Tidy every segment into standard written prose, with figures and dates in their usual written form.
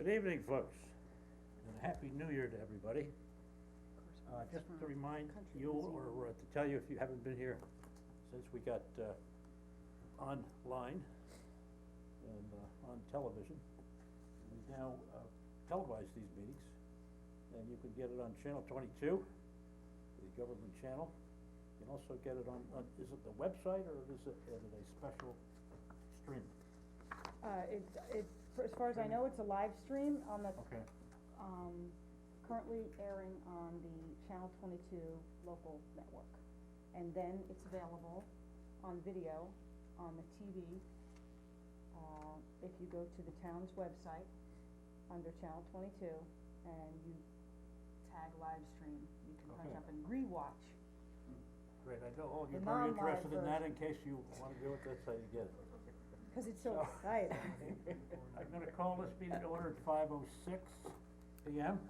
Good evening, folks, and Happy New Year to everybody. Just to remind you, or to tell you if you haven't been here since we got online and on television, we now televise these meetings, and you can get it on Channel 22, the government channel. You can also get it on, is it the website, or is it a special stream? As far as I know, it's a live stream on the, Okay. currently airing on the Channel 22 local network. And then it's available on video on the TV. If you go to the town's website, under Channel 22, and you tag live stream, you can punch Okay. up and re-watch. Great, I know all you're The very non-live interested in that, in case you wanna do it, that's how you get it. Cause it's so exciting. I'm gonna call this meeting to order at 5:06 PM.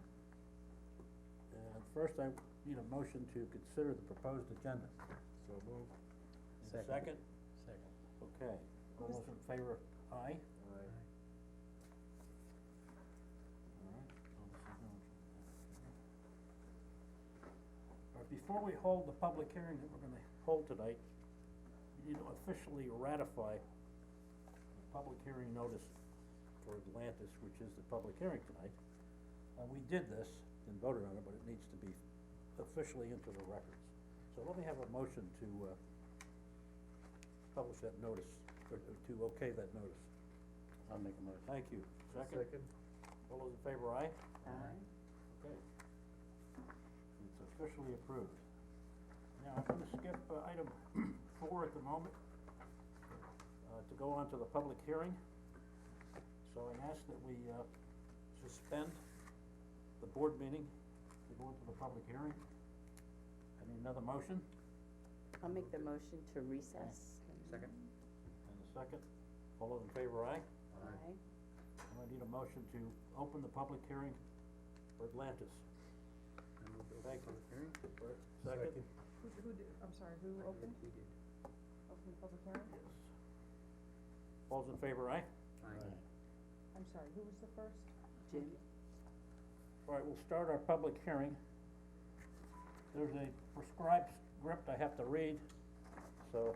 And first I need a motion to consider the proposed agenda. So moved. Need a second? Second. Okay, all those in favor, aye? Aye. All right, before we hold the public hearing that we're gonna hold tonight, we need to officially ratify the public hearing notice for Atlantis, which is the public hearing tonight. We did this and voted on it, but it needs to be officially into the records. So let me have a motion to, publish that notice, or to okay that notice. I'll make a motion. Thank you. Second? All those in favor, aye? Aye. Okay. It's officially approved. Now, I'm gonna skip, item 4 at the moment, to go on to the public hearing. So I ask that we, suspend the board meeting to go into the public hearing. I need another motion, I'll make the motion to recess. Second? and a second. All those in favor, aye? Aye. And I need a motion to open the public hearing for Atlantis. Thank you. Second? Who did, I'm sorry, who opened? He did. Opened the public hearing? Yes. All those in favor, aye? Aye. I'm sorry, who was the first? Jim? All right, we'll start our public hearing. There's a prescribed script I have to read, so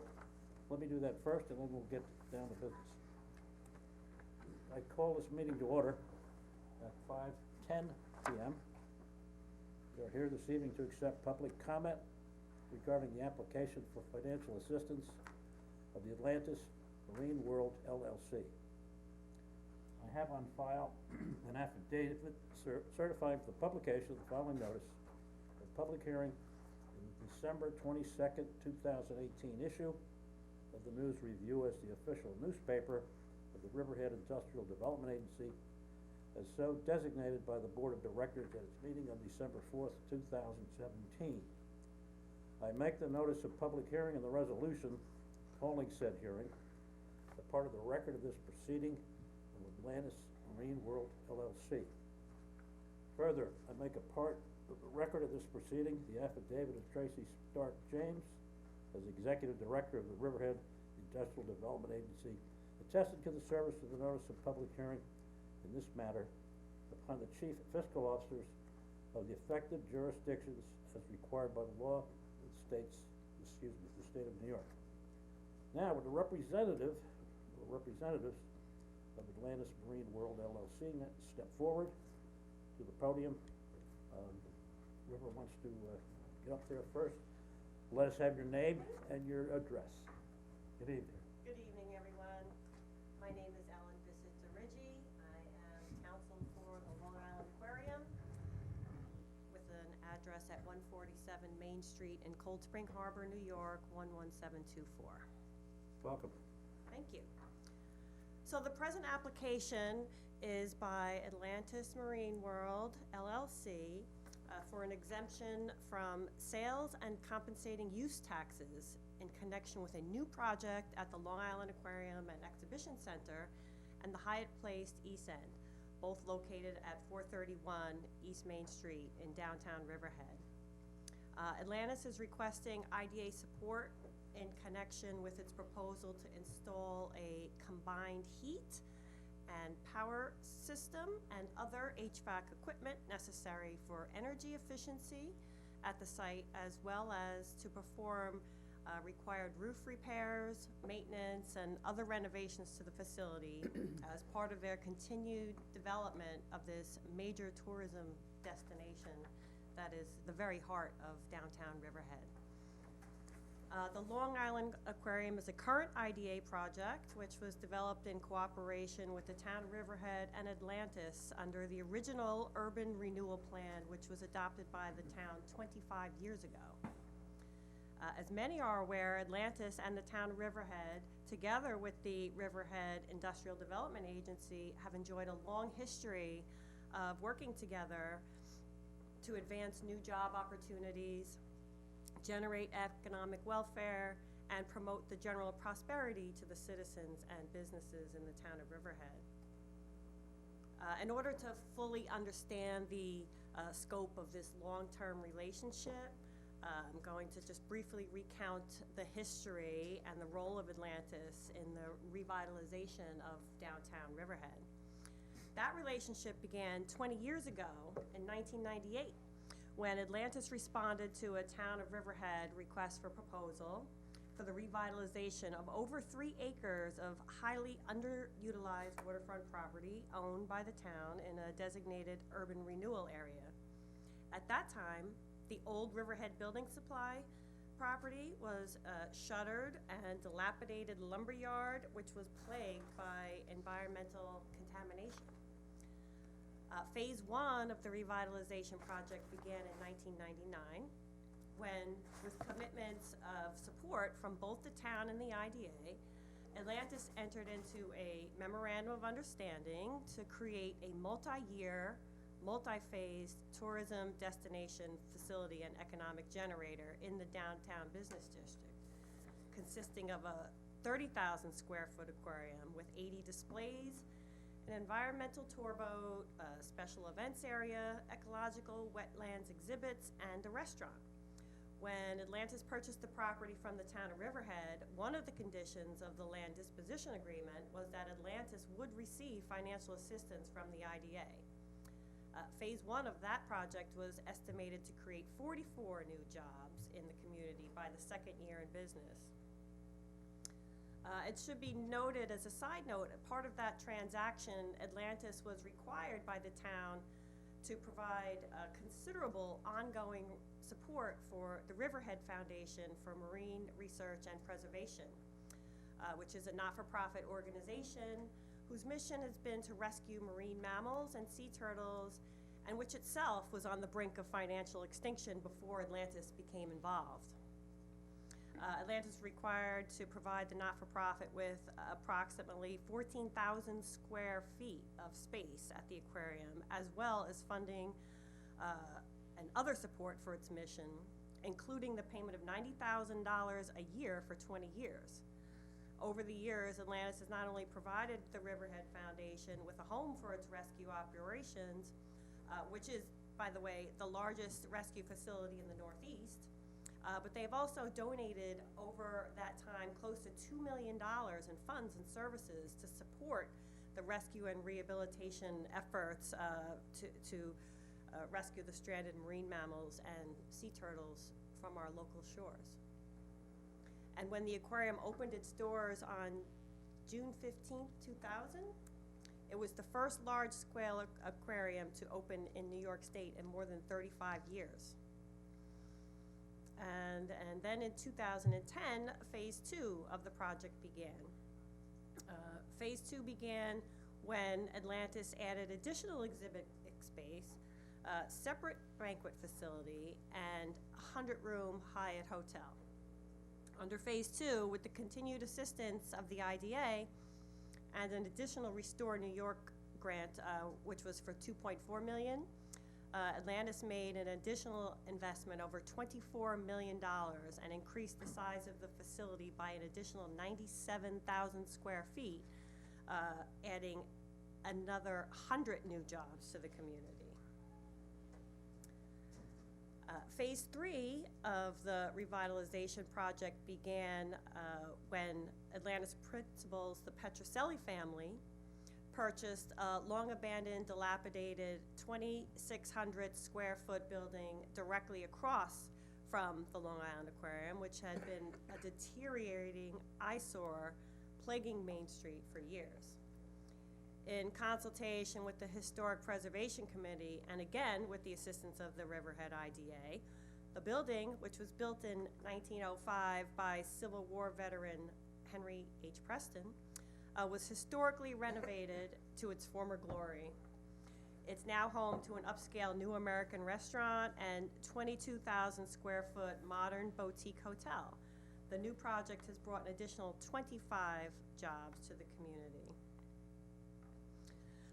let me do that first, and then we'll get down to business. I call this meeting to order at 5:10 PM. We are here this evening to accept public comment regarding the application for financial assistance of the Atlantis Marine World LLC. I have on file an affidavit certifying for the publication of the following notice of public hearing in the December 22nd, 2018 issue of the News Review as the official newspaper of the Riverhead Industrial Development Agency, as so designated by the Board of Directors at its meeting on December 4th, 2017. I make the notice of public hearing and the resolution calling said hearing a part of the record of this proceeding of Atlantis Marine World LLC. Further, I make a part of the record of this proceeding, the affidavit of Tracy Stark James, as Executive Director of the Riverhead Industrial Development Agency, attesting to the service of the notice of public hearing in this matter upon the Chief Fiscal Officers of the affected jurisdictions as required by the law of the state of New York. Now, with the representatives of Atlantis Marine World LLC, step forward to the podium. Whoever wants to, get up there first, let us have your name and your address. Good evening. Good evening, everyone. My name is Ellen Bissett-Rigi. I am counsel for the Long Island Aquarium with an address at 147 Main Street in Cold Spring Harbor, New York, 11724. Welcome. Thank you. So the present application is by Atlantis Marine World LLC for an exemption from sales and compensating use taxes in connection with a new project at the Long Island Aquarium and Exhibition Center and the Hyatt Place East End, both located at 431 East Main Street in downtown Riverhead. Atlantis is requesting IDA support in connection with its proposal to install a combined heat and power system and other HVAC equipment necessary for energy efficiency at the site, as well as to perform required roof repairs, maintenance, and other renovations to the facility as part of their continued development of this major tourism destination that is the very heart of downtown Riverhead. The Long Island Aquarium is a current IDA project which was developed in cooperation with the town of Riverhead and Atlantis under the original urban renewal plan, which was adopted by the town 25 years ago. As many are aware, Atlantis and the town of Riverhead, together with the Riverhead Industrial Development Agency, have enjoyed a long history of working together to advance new job opportunities, generate economic welfare, and promote the general prosperity to the citizens and businesses in the town of Riverhead. In order to fully understand the scope of this long-term relationship, I'm going to just briefly recount the history and the role of Atlantis in the revitalization of downtown Riverhead. That relationship began 20 years ago in 1998, when Atlantis responded to a town of Riverhead request for proposal for the revitalization of over 3 acres of highly underutilized waterfront property owned by the town in a designated urban renewal area. At that time, the old Riverhead Building Supply property was a shuttered and dilapidated lumber yard, which was plagued by environmental contamination. Phase 1 of the revitalization project began in 1999, when, with commitments of support from both the town and the IDA, Atlantis entered into a memorandum of understanding to create a multi-year, multi-phased tourism destination facility and economic generator in the downtown business district, consisting of a 30,000 square foot aquarium with 80 displays, an environmental tour boat, a special events area, ecological wetlands exhibits, and a restaurant. When Atlantis purchased the property from the town of Riverhead, one of the conditions of the land disposition agreement was that Atlantis would receive financial assistance from the IDA. Phase 1 of that project was estimated to create 44 new jobs in the community by the second year in business. It should be noted as a side note, part of that transaction, Atlantis was required by the town to provide considerable ongoing support for the Riverhead Foundation for Marine Research and Preservation, which is a not-for-profit organization whose mission has been to rescue marine mammals and sea turtles, and which itself was on the brink of financial extinction before Atlantis became involved. Atlantis required to provide the not-for-profit with approximately 14,000 square feet of space at the aquarium, as well as funding and other support for its mission, including the payment of $90,000 a year for 20 years. Over the years, Atlantis has not only provided the Riverhead Foundation with a home for its rescue operations, which is, by the way, the largest rescue facility in the Northeast, but they've also donated over that time close to $2 million in funds and services to support the rescue and rehabilitation efforts to rescue the stranded marine mammals and sea turtles from our local shores. And when the aquarium opened its doors on June 15th, 2000, it was the first large-scale aquarium to open in New York State in more than 35 years. And then in 2010, phase 2 of the project began. Phase 2 began when Atlantis added additional exhibit space, separate banquet facility, and a 100-room Hyatt hotel. Under phase 2, with the continued assistance of the IDA and an additional Restore New York grant, which was for $2.4 million, Atlantis made an additional investment over $24 million and increased the size of the facility by an additional 97,000 square feet, adding another 100 new jobs to the community. Phase 3 of the revitalization project began when Atlantis principals, the Petroselli family, purchased a long-abandoned, dilapidated 2,600 square foot building directly across from the Long Island Aquarium, which had been a deteriorating eyesore plaguing Main Street for years. In consultation with the Historic Preservation Committee, and again with the assistance of the Riverhead IDA, the building, which was built in 1905 by Civil War veteran Henry H. Preston, was historically renovated to its former glory. It's now home to an upscale New American restaurant and 22,000 square foot modern boutique hotel. The new project has brought an additional 25 jobs to the community.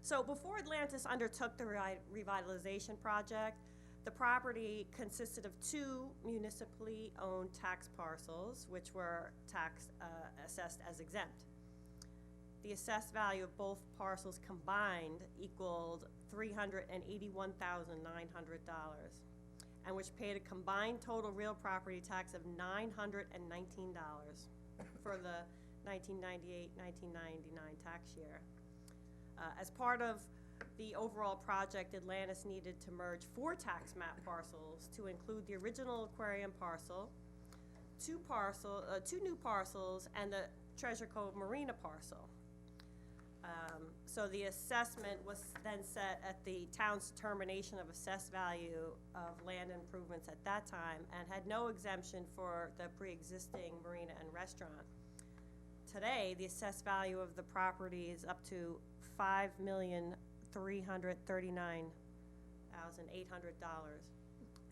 So before Atlantis undertook the revitalization project, the property consisted of 2 municipally owned tax parcels, which were assessed as exempt. The assessed value of both parcels combined equaled $381,900, and which paid a combined total real property tax of $919 for the 1998-1999 tax year. As part of the overall project, Atlantis needed to merge 4 tax map parcels to include the original aquarium parcel, 2 new parcels, and the Treasure Cove Marina parcel. So the assessment was then set at the town's determination of assessed value of land improvements at that time, and had no exemption for the pre-existing marina and restaurant. Today, the assessed value of the property is up to $5,339,800,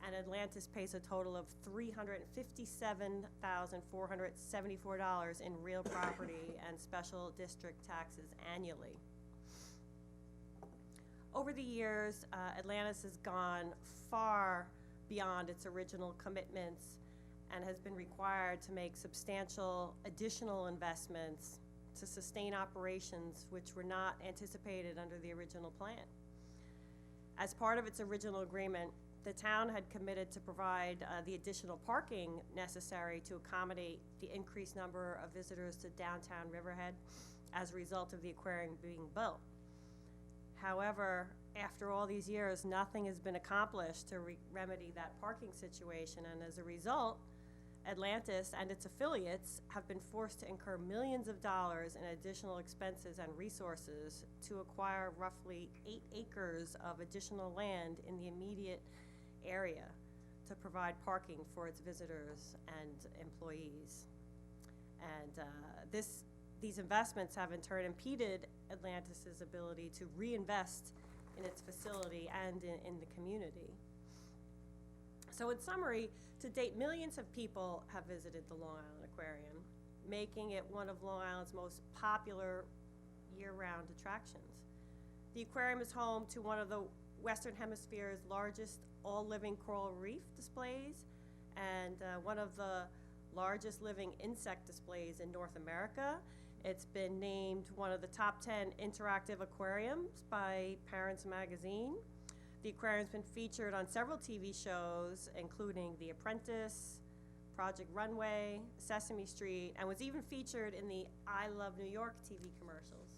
and Atlantis pays a total of $357,474 in real property and special district taxes annually. Over the years, Atlantis has gone far beyond its original commitments and has been required to make substantial additional investments to sustain operations which were not anticipated under the original plan. As part of its original agreement, the town had committed to provide the additional parking necessary to accommodate the increased number of visitors to downtown Riverhead as a result of the aquarium being built. However, after all these years, nothing has been accomplished to remedy that parking situation, and as a result, Atlantis and its affiliates have been forced to incur millions of dollars in additional expenses and resources to acquire roughly 8 acres of additional land in the immediate area to provide parking for its visitors and employees. And these investments have in turn impeded Atlantis's ability to reinvest in its facility and in the community. So in summary, to date, millions of people have visited the Long Island Aquarium, making it one of Long Island's most popular year-round attractions. The aquarium is home to one of the Western Hemisphere's largest all-living coral reef displays and one of the largest living insect displays in North America. It's been named one of the top 10 interactive aquariums by Parents Magazine. The aquarium's been featured on several TV shows, including The Apprentice, Project Runway, Sesame Street, and was even featured in the I Love New York TV commercials.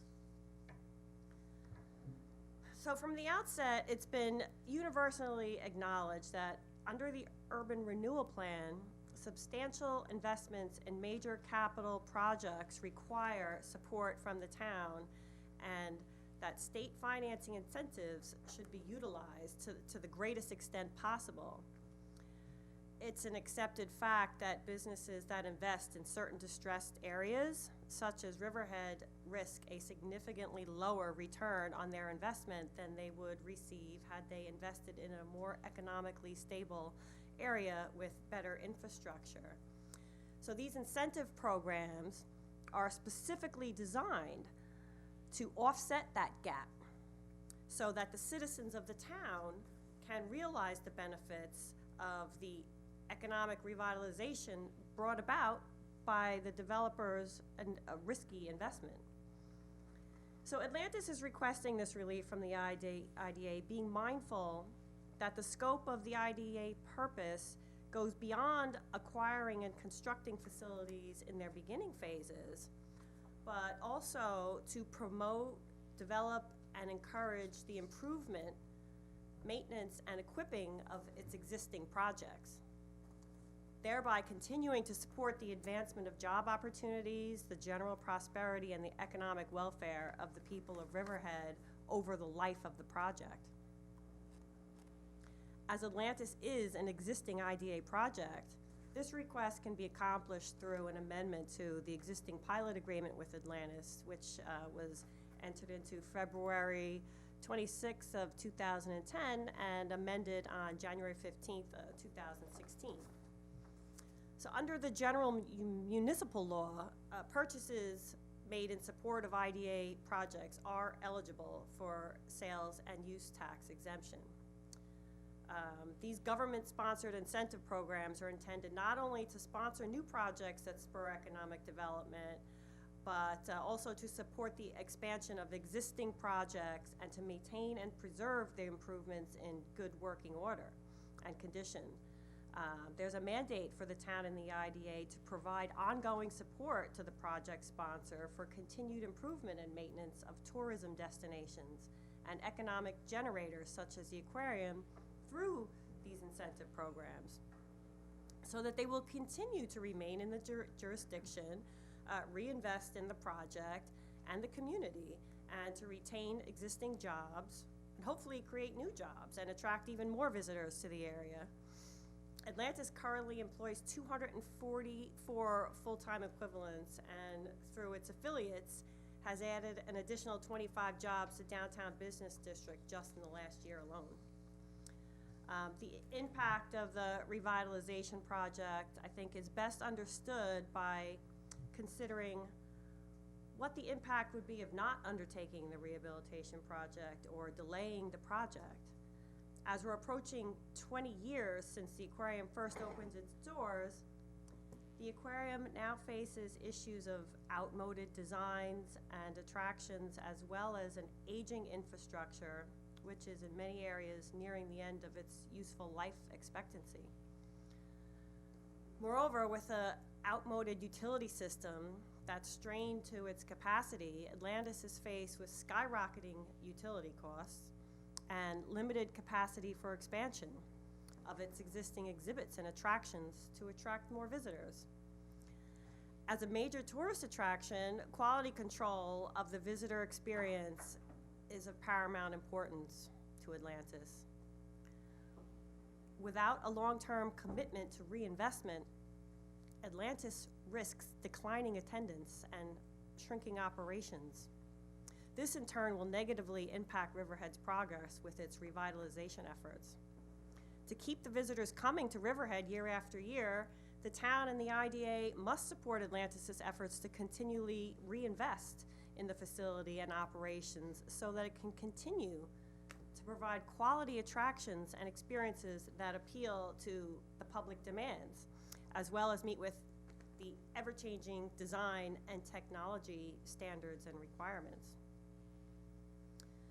So from the outset, it's been universally acknowledged that under the Urban Renewal Plan, substantial investments in major capital projects require support from the town, and that state financing incentives should be utilized to the greatest extent possible. It's an accepted fact that businesses that invest in certain distressed areas, such as Riverhead, risk a significantly lower return on their investment than they would receive had they invested in a more economically stable area with better infrastructure. So these incentive programs are specifically designed to offset that gap so that the citizens of the town can realize the benefits of the economic revitalization brought about by the developers and a risky investment. So Atlantis is requesting this relief from the IDA, being mindful that the scope of the IDA purpose goes beyond acquiring and constructing facilities in their beginning phases, but also to promote develop and encourage the improvement, maintenance, and equipping of its existing projects, thereby continuing to support the advancement of job opportunities, the general prosperity, and the economic welfare of the people of Riverhead over the life of the project. As Atlantis is an existing IDA project, this request can be accomplished through an amendment to the existing pilot agreement with Atlantis, which was entered into February 26th of 2010 and amended on January 15th of 2016. So under the general municipal law, purchases made in support of IDA projects are eligible for sales and use tax exemption. These government-sponsored incentive programs are intended not only to sponsor new projects that spur economic development, but also to support the expansion of existing projects and to maintain and preserve the improvements in good working order and condition. There's a mandate for the town and the IDA to provide ongoing support to the project sponsor for continued improvement and maintenance of tourism destinations and economic generators such as the aquarium through these incentive programs, so that they will continue to remain in the jurisdiction, reinvest in the project and the community, and to retain existing jobs, and hopefully create new jobs and attract even more visitors to the area. Atlantis currently employs 244 full-time equivalents, and through its affiliates has added an additional 25 jobs to downtown business district just in the last year alone. The impact of the revitalization project, I think, is best understood by considering what the impact would be of not undertaking the rehabilitation project or delaying the project. As we're approaching 20 years since the aquarium first opened its doors, the aquarium now faces issues of outmoded designs and attractions, as well as an aging infrastructure, which is in many areas nearing the end of its useful life expectancy. Moreover, with an outmoded utility system that's strained to its capacity, Atlantis is faced with skyrocketing utility costs and limited capacity for expansion of its existing exhibits and attractions to attract more visitors. As a major tourist attraction, quality control of the visitor experience is of paramount importance to Atlantis. Without a long-term commitment to reinvestment, Atlantis risks declining attendance and shrinking operations. This in turn will negatively impact Riverhead's progress with its revitalization efforts. To keep the visitors coming to Riverhead year after year, the town and the IDA must support Atlantis' efforts to continually reinvest in the facility and operations so that it can continue to provide quality attractions and experiences that appeal to the public demands, as well as meet with the ever-changing design and technology standards and requirements.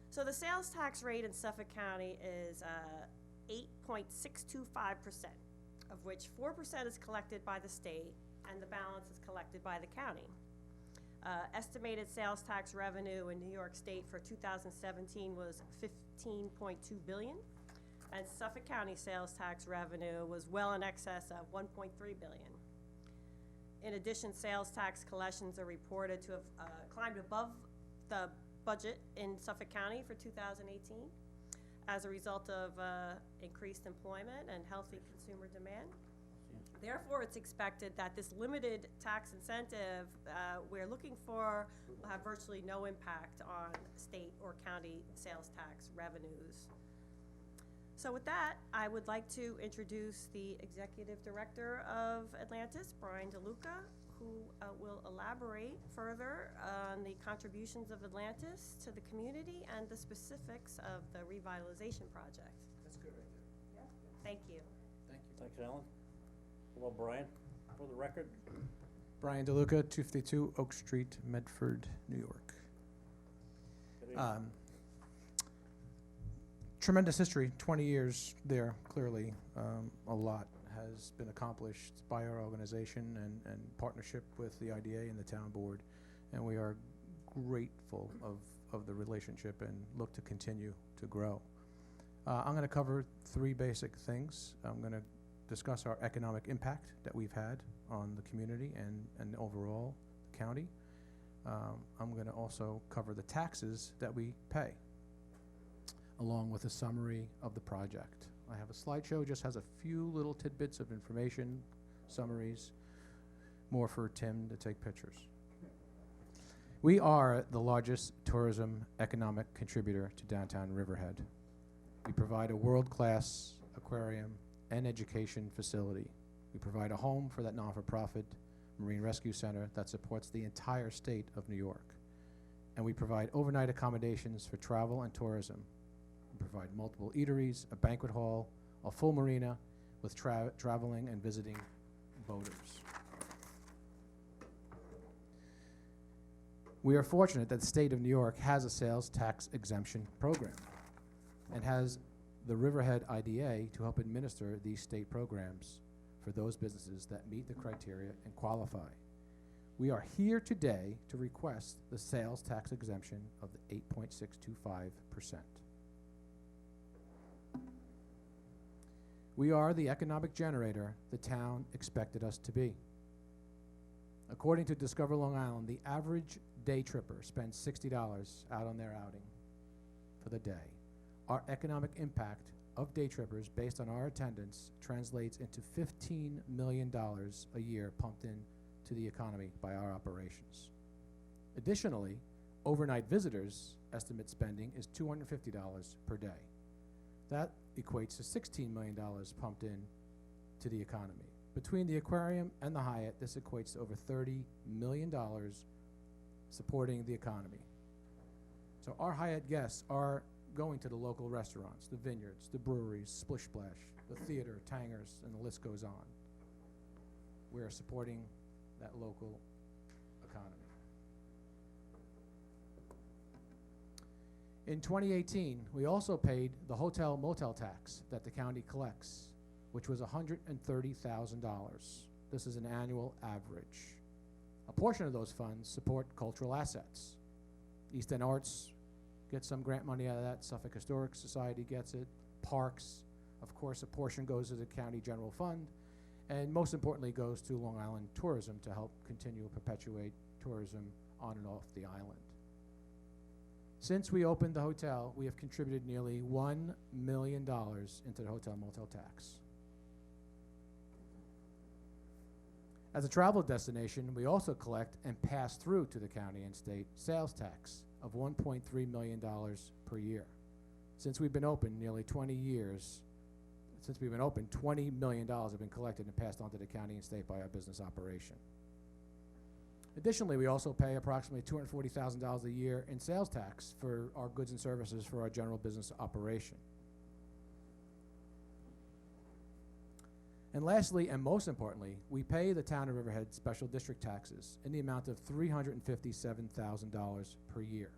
So the sales tax rate in Suffolk County is 8.625%, of which 4% is collected by the state and the balance is collected by the county. Estimated sales tax revenue in New York State for 2017 was $15.2 billion, and Suffolk County sales tax revenue was well in excess of $1.3 billion. In addition, sales tax collections are reported to have climbed above the budget in Suffolk County for 2018 as a result of increased employment and healthy consumer demand. Therefore, it's expected that this limited tax incentive we're looking for will have virtually no impact on state or county sales tax revenues. So with that, I would like to introduce the Executive Director of Atlantis, Brian DeLuca, who will elaborate further on the contributions of Atlantis to the community and the specifics of the revitalization project. That's good right there. Thank you. Thank you. Thanks, Alan. Hello, Brian. For the record, Brian DeLuca, 252 Oak Street, Medford, New York. good evening. Tremendous history, 20 years there, clearly. A lot has been accomplished by our organization and partnership with the IDA and the town board, and we are grateful of of the relationship and look to continue to grow. I'm going to cover three basic things. I'm going to discuss our economic impact that we've had on the community and overall the county. I'm going to also cover the taxes that we pay, along with a summary of the project. I have a slideshow, just has a few little tidbits of information, summaries, more for Tim to take pictures. We are the largest tourism economic contributor to downtown Riverhead. We provide a world-class aquarium and education facility. We provide a home for that non-for-profit Marine Rescue Center that supports the entire state of New York. And we provide overnight accommodations for travel and tourism. We provide multiple eateries, a banquet hall, a full marina with traveling and visiting boaters. We are fortunate that the state of New York has a sales tax exemption program and has the Riverhead IDA to help administer these state programs for those businesses that meet the criteria and qualify. We are here today to request the sales tax exemption of the 8.625%. We are the economic generator the town expected us to be. According to Discover Long Island, the average day tripper spends $60 out on their outing for the day. Our economic impact of day trippers based on our attendance translates into $15 million a year pumped in to the economy by our operations. Additionally, overnight visitors estimate spending is $250 per day. That equates to $16 million pumped in to the economy. Between the aquarium and the Hyatt, this equates to over $30 million supporting the economy. So our Hyatt guests are going to the local restaurants, the vineyards, the breweries, Splish Splash, the theater, Tangers, and the list goes on. We are supporting that local economy. In 2018, we also paid the hotel motel tax that the county collects, which was $130,000. This is an annual average. A portion of those funds support cultural assets. East End Arts gets some grant money out of that. Suffolk Historic Society gets it. Parks, of course, a portion goes to the county general fund, and most importantly goes to Long Island Tourism to help continue and perpetuate tourism on and off the island. Since we opened the hotel, we have contributed nearly $1 million into the hotel motel tax. As a travel destination, we also collect and pass through to the county and state sales tax of $1.3 million per year. Since we've been open nearly 20 years, $20 million have been collected and passed on to the county and state by our business operation. Additionally, we also pay approximately $240,000 a year in sales tax for our goods and services for our general business operation. And lastly, and most importantly, we pay the town of Riverhead special district taxes in the amount of $357,000 per year.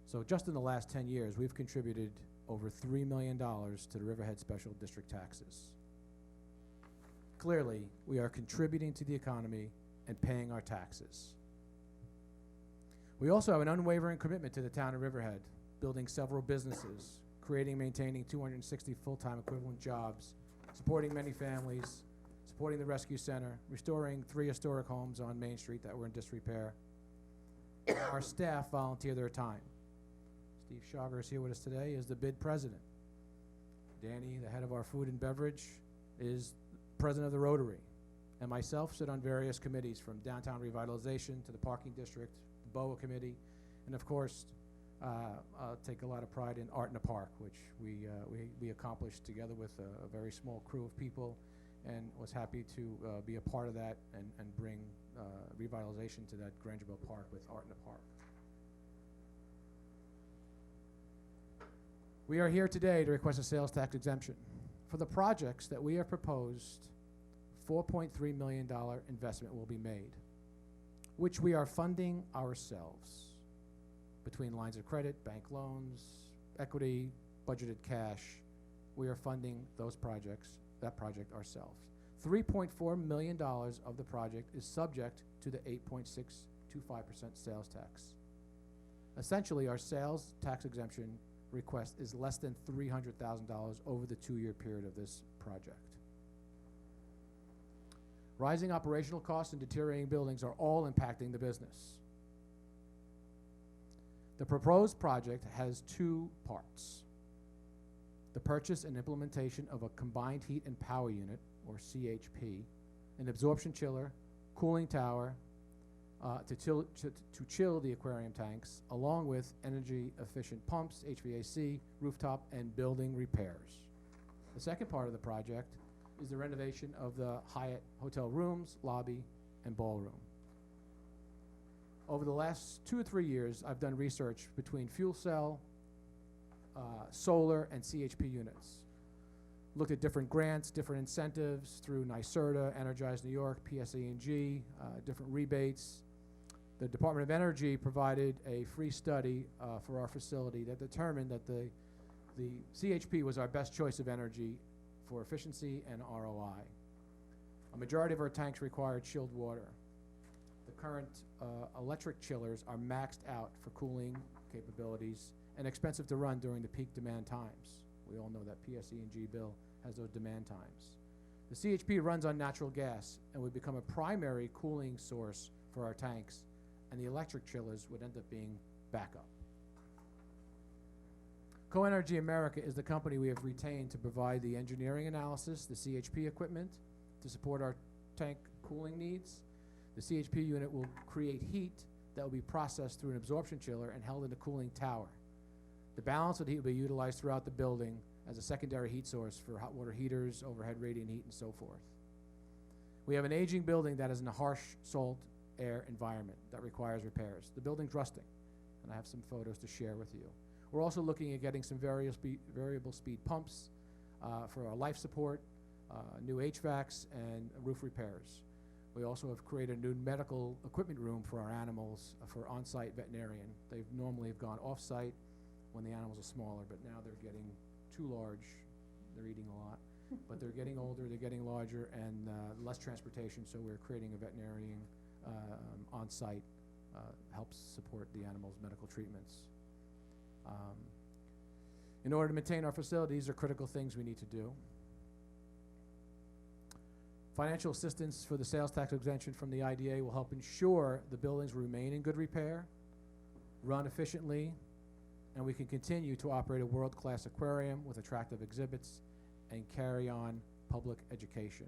So just in the last 10 years, we've contributed over $3 million to the Riverhead special district taxes. Clearly, we are contributing to the economy and paying our taxes. We also have an unwavering commitment to the town of Riverhead, building several businesses, creating and maintaining 260 full-time equivalent jobs, supporting many families, supporting the rescue center, restoring 3 historic homes on Main Street that were in disrepair. Our staff volunteer their time. Steve Shager is here with us today, is the bid president. Danny, the head of our food and beverage, is president of the Rotary. And myself sit on various committees, from downtown revitalization to the parking district, the BOA committee, and of course, take a lot of pride in Art in the Park, which we accomplished together with a very small crew of people, and was happy to be a part of that and bring revitalization to that Grangerville Park with Art in the Park. We are here today to request a sales tax exemption. For the projects that we have proposed, $4.3 million investment will be made, which we are funding ourselves between lines of credit, bank loans, equity, budgeted cash. We are funding that project ourselves. $3.4 million of the project is subject to the 8.625% sales tax. Essentially, our sales tax exemption request is less than $300,000 over the 2-year period of this project. Rising operational costs and deteriorating buildings are all impacting the business. The proposed project has 2 parts: the purchase and implementation of a combined heat and power unit, or CHP, an absorption chiller, cooling tower, to chill the aquarium tanks, along with energy-efficient pumps, HVAC, rooftop, and building repairs. The second part of the project is the renovation of the Hyatt hotel rooms, lobby, and ballroom. Over the last 2 or 3 years, I've done research between fuel cell, solar, and CHP units. Looked at different grants, different incentives through NYSERDA, Energize New York, PSE&G, different rebates. The Department of Energy provided a free study for our facility that determined that the CHP was our best choice of energy for efficiency and ROI. A majority of our tanks required chilled water. The current electric chillers are maxed out for cooling capabilities and expensive to run during the peak demand times. We all know that PSE&G bill has those demand times. The CHP runs on natural gas and would become a primary cooling source for our tanks, and the electric chillers would end up being backup. CoEnergy America is the company we have retained to provide the engineering analysis, the CHP equipment, to support our tank cooling needs. The CHP unit will create heat that will be processed through an absorption chiller and held in a cooling tower. The balance of the heat will be utilized throughout the building as a secondary heat source for hot water heaters, overhead radiant heat, and so forth. We have an aging building that is in a harsh salt air environment that requires repairs. The building's rusting, and I have some photos to share with you. We're also looking at getting some variable speed pumps for our life support, new HVACs, and roof repairs. We also have created a new medical equipment room for our animals for on-site veterinarian. They normally have gone off-site when the animals are smaller, but now they're getting too large. They're eating a lot, but they're getting older, they're getting larger, and less transportation, so we're creating a veterinarian on-site, helps support the animals' medical treatments. In order to maintain our facilities, are critical things we need to do. Financial assistance for the sales tax exemption from the IDA will help ensure the buildings remain in good repair, run efficiently, and we can continue to operate a world-class aquarium with attractive exhibits and carry on public education.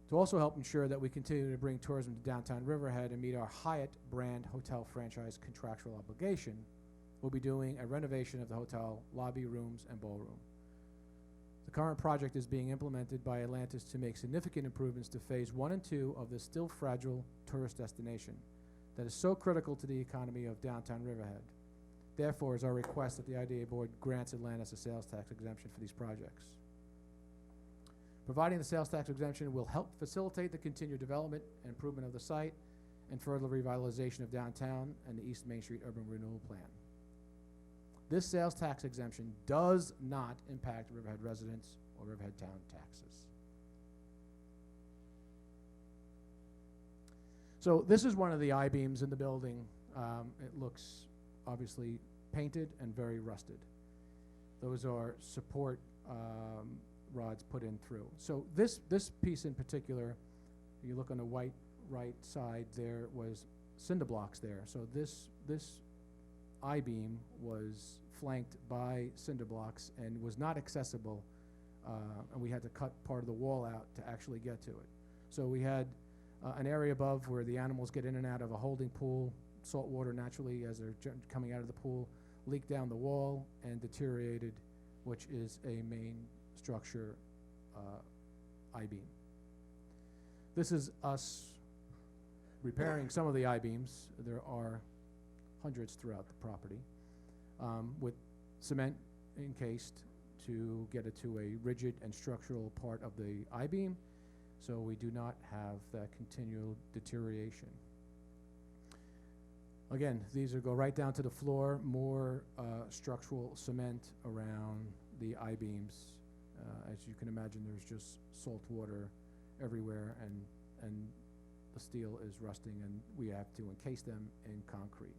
To also help ensure that we continue to bring tourism to downtown Riverhead and meet our Hyatt brand hotel franchise contractual obligation, we'll be doing a renovation of the hotel lobby, rooms, and ballroom. The current project is being implemented by Atlantis to make significant improvements to phase 1 and 2 of this still fragile tourist destination that is so critical to the economy of downtown Riverhead. Therefore, is our request that the IDA board grants Atlantis a sales tax exemption for these projects. Providing the sales tax exemption will help facilitate the continued development and improvement of the site and further revitalization of downtown and the East Main Street Urban Renewal Plan. This sales tax exemption does not impact Riverhead residents or Riverhead town taxes. So this is one of the I-beams in the building. It looks obviously painted and very rusted. Those are support rods put in through. So this piece in particular, you look on the right side, there was cinder blocks there. So this I-beam was flanked by cinder blocks and was not accessible, and we had to cut part of the wall out to actually get to it. So we had an area above where the animals get in and out of a holding pool, salt water naturally as they're coming out of the pool, leaked down the wall and deteriorated, which is a main structure I-beam. This is us repairing some of the I-beams. There are hundreds throughout the property, with cement encased to get it to a rigid and structural part of the I-beam, so we do not have that continual deterioration. Again, these go right down to the floor, more structural cement around the I-beams. As you can imagine, there's just salt water everywhere, and the steel is rusting, and we have to encase them in concrete.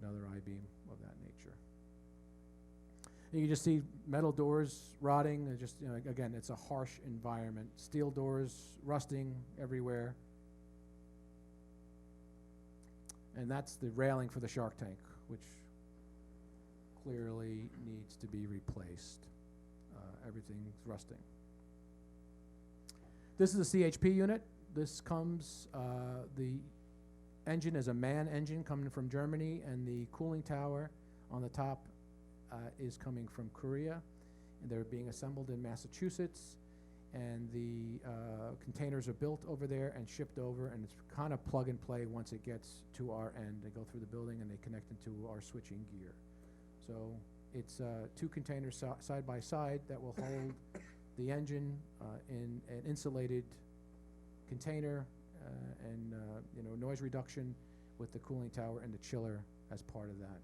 Another I-beam of that nature. And you just see metal doors rotting, they're just, you know, again, it's a harsh environment. Steel doors rusting everywhere. And that's the railing for the shark tank, which clearly needs to be replaced. Everything's rusting. This is a CHP unit. This comes, the engine is a MAN engine coming from Germany, and the cooling tower on the top is coming from Korea. And they're being assembled in Massachusetts, and the containers are built over there and shipped over, and it's kind of plug and play once it gets to our end. They go through the building and they connect into our switching gear. So it's 2 containers side by side that will hold the engine in an insulated container and you know, noise reduction with the cooling tower and the chiller as part of that.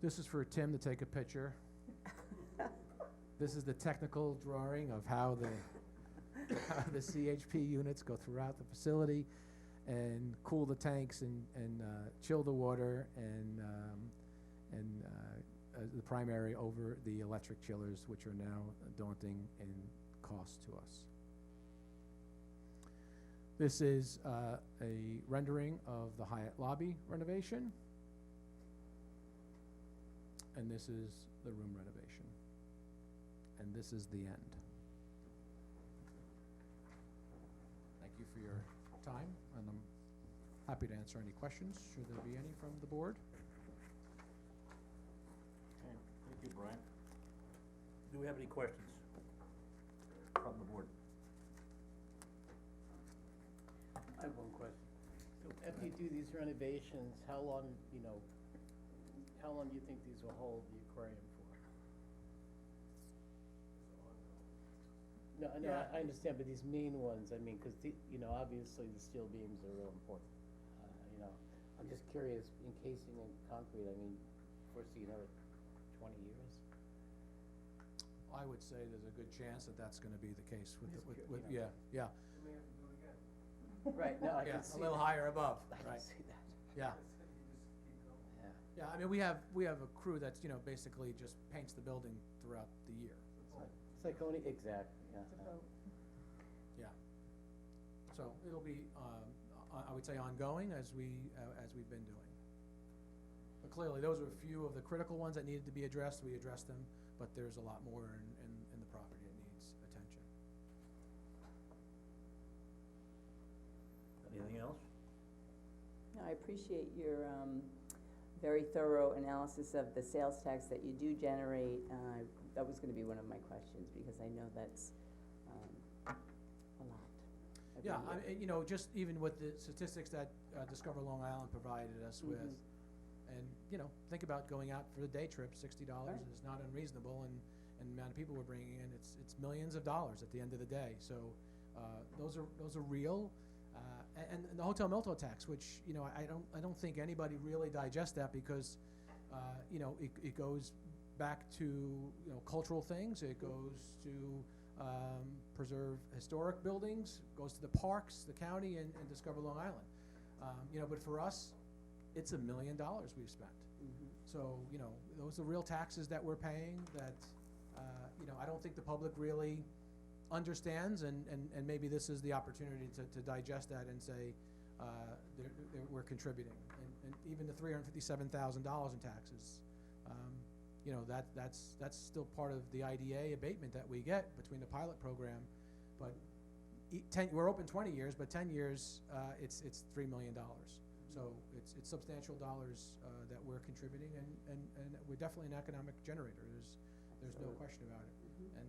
This is for Tim to take a picture. This is the technical drawing of how the CHP units go throughout the facility and cool the tanks and chill the water and the primary over the electric chillers, which are now daunting in cost to us. This is a rendering of the Hyatt lobby renovation, and this is the room renovation, and this is the end. Thank you for your time, and I'm happy to answer any questions, should there be any from the board. Okay, thank you, Brian. Do we have any questions from the board? I have one question. So after you do these renovations, how long do you think these will hold the aquarium for? No, Yeah. I understand, but these main ones, I mean, cause obviously the steel beams are real important. I'm just curious, encasing in concrete, I mean, foresee another 20 years? I would say there's a good chance that that's gonna be the case with, Just with, you know. yeah, Right, no, I yeah, can see a little that. higher above, I right, can see that, yeah. yeah. Yeah, I mean, we have a crew that's, basically just paints the building throughout the year. It's like only, exactly, yeah. It's a boat. Yeah. So it'll be, I would say ongoing as we've been doing. But clearly, those are a few of the critical ones that needed to be addressed. We addressed them, but there's a lot more in the property that needs attention. Anything else? No, I appreciate your very thorough analysis of the sales tax that you do generate. That was gonna be one of my questions, because I know that's a lot. every Yeah, year. just even with the statistics that Discover Long Island provided us with, and, think about going out for the day trip, $60 Right. is not unreasonable, and the amount of people we're bringing in, it's millions of dollars at the end of the day. So, those are real. And the hotel Milto tax, which, I don't think anybody really digests that, because, it goes back to, cultural things. It goes to preserve historic buildings, goes to the parks, the county, and Discover Long Island. But for us, it's $1 million we've spent. So, those are real taxes that we're paying that, I don't think the public really understands, and maybe this is the opportunity to digest that and say, we're contributing. And even the $357,000 in taxes, that's still part of the IDA abatement that we get between the pilot program. But we're open 20 years, but 10 years, it's $3 million. So it's substantial dollars that we're contributing, and we're definitely an economic generator. There's no question about it. And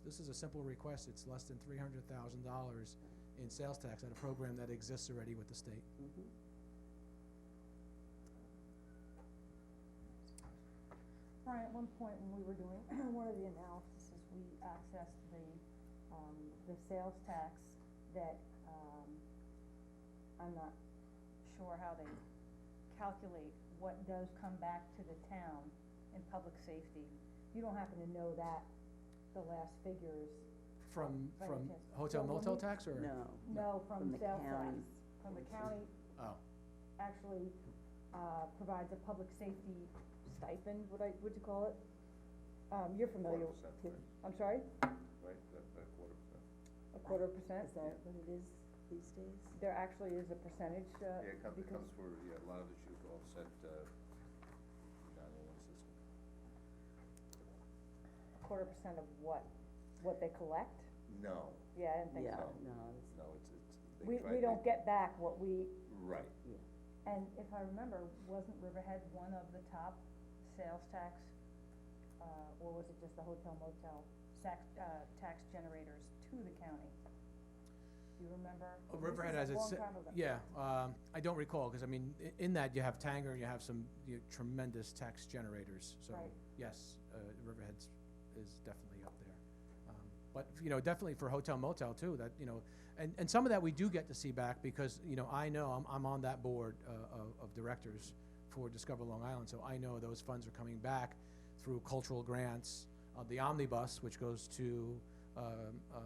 this is a simple request. It's less than $300,000 in sales tax on a program that exists already with the state. Brian, at one point when we were doing one of the analyses, we accessed the sales tax that, I'm not sure how they calculate what does come back to the town in public safety. You don't happen to know that, the last figures From By any chance? hotel Well, when motel we- tax or? No, No, From from the sales tax. county. From the county Oh, actually, provides a public safety stipend, would you call it? You're familiar. 4%, I'm sorry? right, that 1/4%. A 1/4%? is that what it is these days? There actually is a percentage, Yeah, it comes because, for, yeah, a lot of it's used to offset, 911 system. 1/4% of what? What they collect? No, Yeah, I didn't think Yeah, so. no, no, it's, they We, try we to- don't get back what we, Right, and if I remember, wasn't Riverhead one of the top sales tax, or was it just the hotel motel tax generators to the county? Do you remember? Riverhead This has is a its, long time ago. yeah, I don't recall, cause I mean, in that you have Tanger, you have some tremendous tax generators, so, Right. yes, Riverhead's is definitely up there. But, definitely for hotel motel too, that, and some of that we do get to see back, because, I know, I'm on that board, of directors for Discover Long Island, so I know those funds are coming back through cultural grants, the omnibus, which goes to,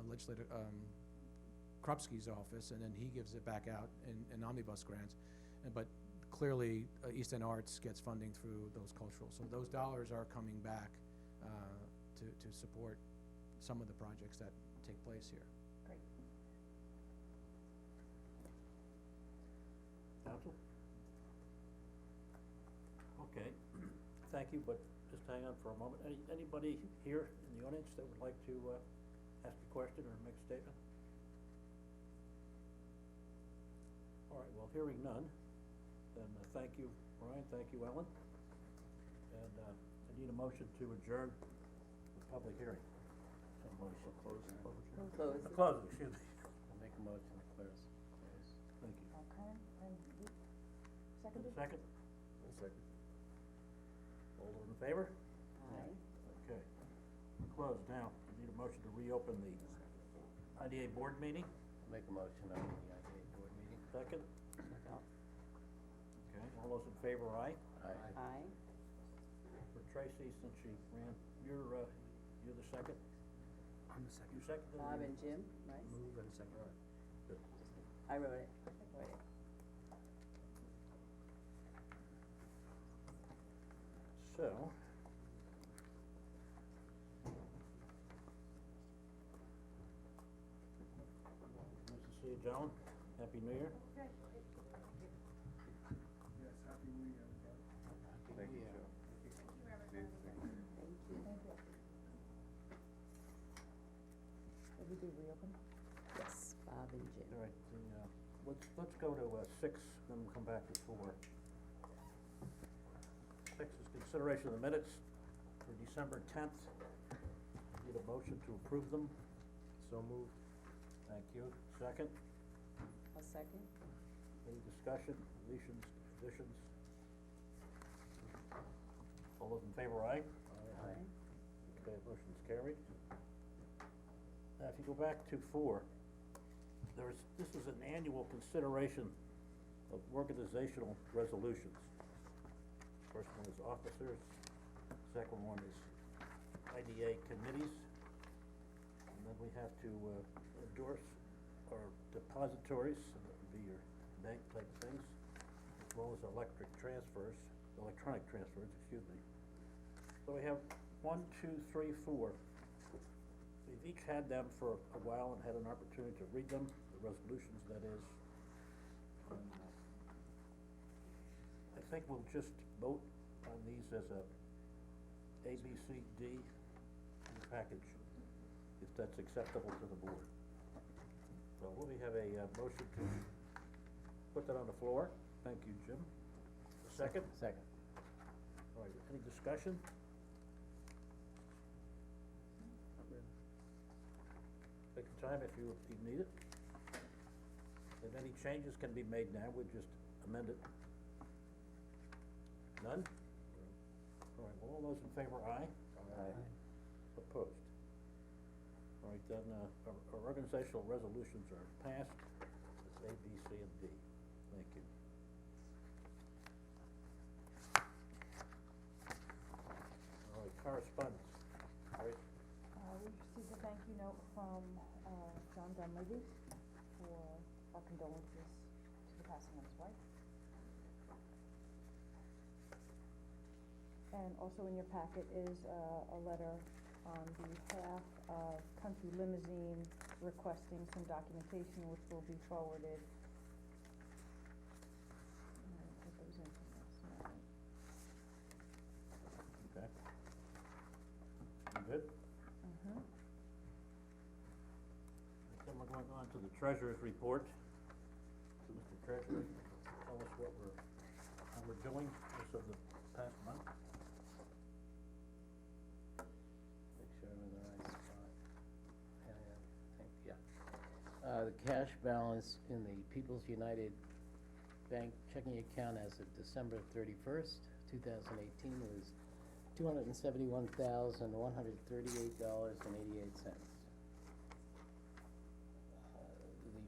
legislator, Krupski's office, and then he gives it back out in omnibus grants. But clearly, East End Arts gets funding through those cultural, so those dollars are coming back to support some of the projects that take place here. Great. Council? Okay, thank you, but just hang on for a moment. Anybody here in the audience that would like to, ask a question or make a statement? All right, well, hearing none, then thank you, Brian, thank you, Ellen. And I need a motion to adjourn the public hearing. Motion to close the public hearing. Close. Close, excuse me. I'll make a motion to close. Thank you. Okay, and you And seconded? a second? one second. All those in favor? Aye. Okay. Closed. Now, I need a motion to reopen the IDA board meeting. I'll make a motion on the IDA board meeting. Second? Okay, all those in favor, aye? Aye. Aye. For Tracy, since she ran, you're the second? I'm the second. You seconded? Bob and Jim, right? Move and second. All right, good. I wrote it. Wrote it. So. Nice to see you, gentlemen. Happy New Year. Thank you, Joe. Thank you. Thank you. Thank you. Did we do reopen? Yes, Bob and Jim. All right, let's go to 6, then we'll come back to 4. 6 is consideration of the minutes for December 10th. Need a motion to approve them. So moved. Thank you. Second, I'll second. any discussion, deletions, additions? All those in favor, aye? Aye. Okay, motion's carried. Now, if you go back to 4, this is an annual consideration of organizational resolutions. First one is officers, second one is IDA committees, and then we have to endorse our depositories, and that would be your bank type things, as well as electronic transfers, excuse me. So we have 1, 2, 3, 4. We've each had them for a while and had an opportunity to read them, the resolutions, that is. I think we'll just vote on these as A, B, C, D in the package, if that's acceptable to the board. So let me have a motion to put that on the floor. Thank you, Jim. A second? Second. All right, any discussion? Take your time if you need it. If any changes can be made now, we'll just amend it. None? All right, well, all those in favor, aye? Aye. Opposed? All right, then, our organizational resolutions are passed. It's A, B, C, and D. Thank you. All right, correspondence. All right, We received a thank you note from, John Dunleavy for our condolences to the passing of his wife. And also in your packet is, a letter on behalf of Country Limousine requesting some documentation which will be forwarded. I'm gonna put those in from last night. Okay. You good? Mm-hmm. Then we're going on to the treasurer's report. So, Mr. Treasurer, tell us how we're doing as of the past month. Make sure I'm in the right spot. The cash balance in the People's United Bank checking account as of December 31st, 2018 was $271,138.88.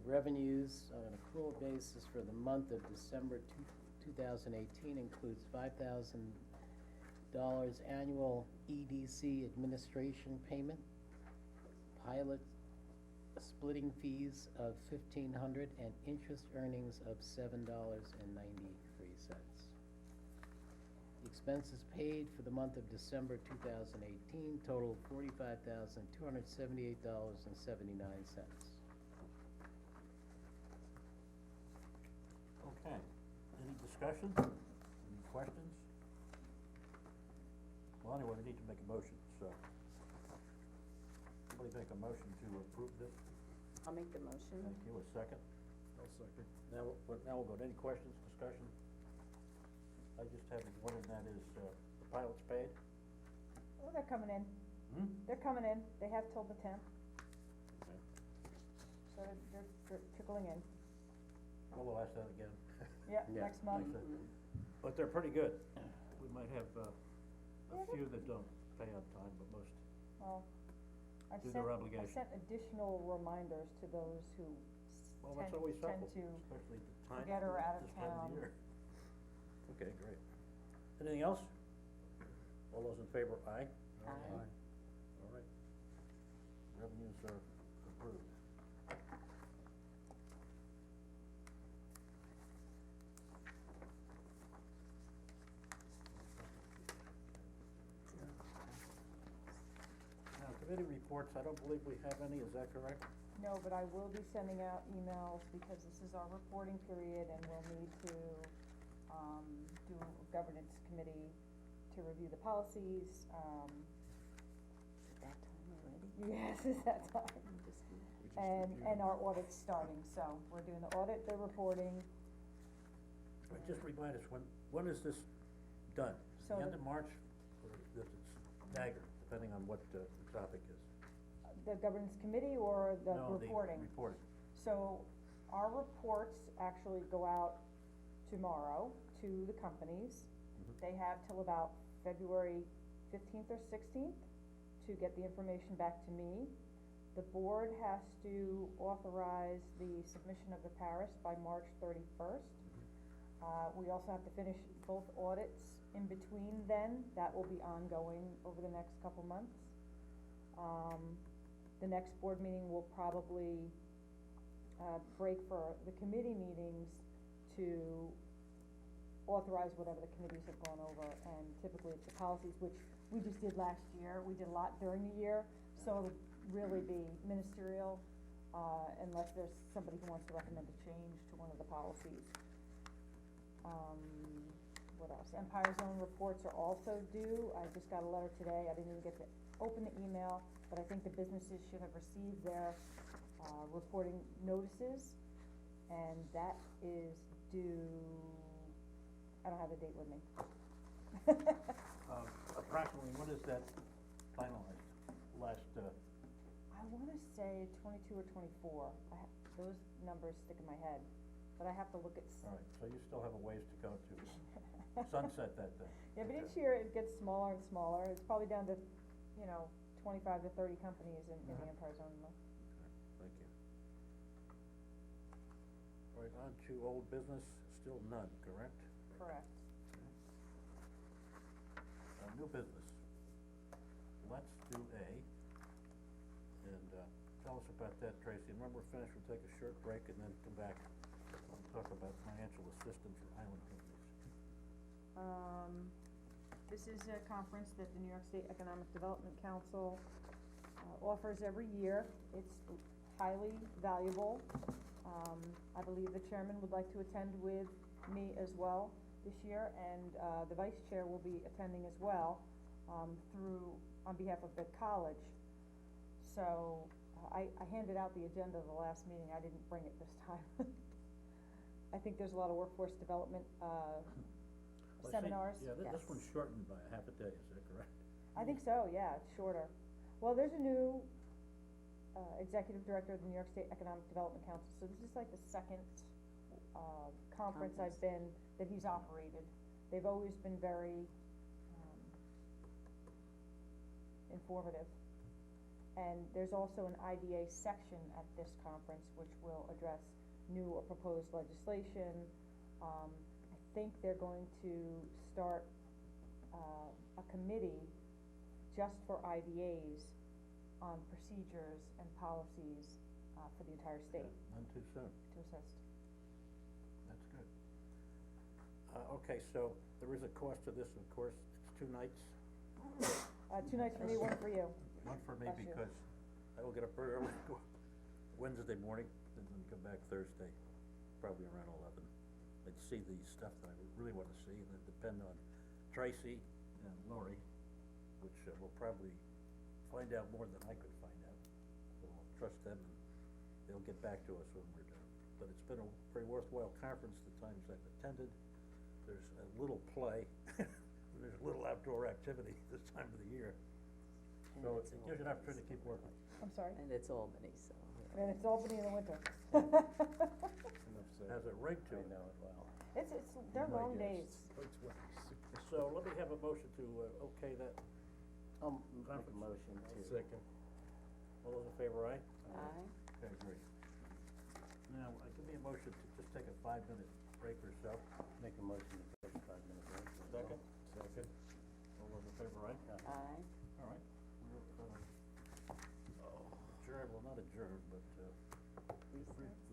The revenues on an accrual basis for the month of December 2018 includes $5,000 annual EDC administration payment, pilot splitting fees of $1,500, and interest earnings of $7.93. The expenses paid for the month of December 2018 totaled $45,278.79. Okay, any discussion, any questions? Well, anyway, we need to make a motion, so. Somebody make a motion to approve this? I'll make the motion. Thank you, a second? I'll second. Now, we'll go to any questions, discussion? I just have one, and that is, the pilot's paid. Oh, they're coming in. Hmm? They're coming in. They have till the 10th, Okay. so they're trickling in. Well, we'll ask that again. Yeah, Yeah. next month. Like that. But they're pretty good. We might have, Yeah, a few that don't pay on time, but most. Well, I Do sent, their I obligation. sent additional reminders to those who Well, that's tend, always tend helpful, to especially the time. forget or out of this time town. year. Okay, great. Anything else? All those in favor, aye? Aye. All right. Revenues are approved. Now, committee reports, I don't believe we have any, is that correct? No, but I will be sending out emails because this is our reporting period and we'll need to, do a governance committee to review the policies, Is it that time already? yes, it's that time. And our audit's starting, so we're doing the audit, the reporting, Just remind us, when is this done? So The end the- of March, or is it staggered, depending on what the topic is? the governance committee or the No, reporting? reporting. So, our reports actually go out tomorrow to the companies. Mhm. They have till about February 15th or 16th to get the information back to me. The board has to authorize the submission of the Paris by March 31st. We also have to finish both audits in between then, that will be ongoing over the next couple months. The next board meeting will probably, break for the committee meetings to authorize whatever the committees have gone over, and typically it's the policies, which we just did last year, we did a lot during the year, so it'll really be ministerial, unless there's somebody who wants to recommend a change to one of the policies. What else? Empire Zone reports are also due, I just got a letter today, I didn't even get to open the email, but I think the businesses should have received their, reporting notices, and that is due, I don't have the date with me. Approximately, when is that finalized? Last, I wanna say 22 or 24, those numbers stick in my head, but I have to look at. all right, so you still have a ways to go to sunset that thing. Yeah, but each year it gets smaller and smaller, it's probably down to, 25 to 30 companies in the Mhm. Empire Zone. Thank you. All right, on to old business, still none, correct? Correct. New business. Let's do A, and, tell us about that, Tracy, and when we're finished, we'll take a short break and then come back and talk about financial assistance for island companies. This is a conference that the New York State Economic Development Council, offers every year. It's highly valuable. I believe the chairman would like to attend with me as well this year, and, the vice chair will be attending as well, on behalf of the college. So, I handed out the agenda the last meeting, I didn't bring it this time. I think there's a lot of workforce development, Well, I see- seminars. Yeah, this Yes. one's shortened by a half a day, is that correct? I think so, yeah, it's shorter. Well, there's a new, executive director of the New York State Economic Development Council, so this is like the second, conference I've been, that he's operated. They've always been very, informative. And there's also an IDA section at this conference which will address new or proposed legislation. I think they're going to start, a committee just for IDAs on procedures and policies, for the entire state None too soon, to assist. that's good. Okay, so there is a cost to this, of course, it's 2 nights. 2 nights for me, 1 for you. One for me Bless you. because I will get up very early, go Wednesday morning, and then come back Thursday, probably around 11. I'd see the stuff that I really wanna see, and then depend on Tracy and Lori, which will probably find out more than I could find out. So I'll trust them, and they'll get back to us when we're done. But it's been a very worthwhile conference the times I've attended. There's a little play, there's a little outdoor activity this time of the year. So it gives you an opportunity to keep working. I'm sorry, And it's Albany, so, and it's Albany in the winter. Enough said. Has a ring to I it. know it well. They're My long guess. days. So let me have a motion to, okay that. I'll make a Conference. motion to. Second. All those in favor, aye? aye, Okay, great. Now, give me a motion to just take a 5-minute break or so. Make a motion to take a 5-minute break. Second? Second. All those in favor, aye? aye. All right. We're, adjourned, well, not adjourned, but, Recess.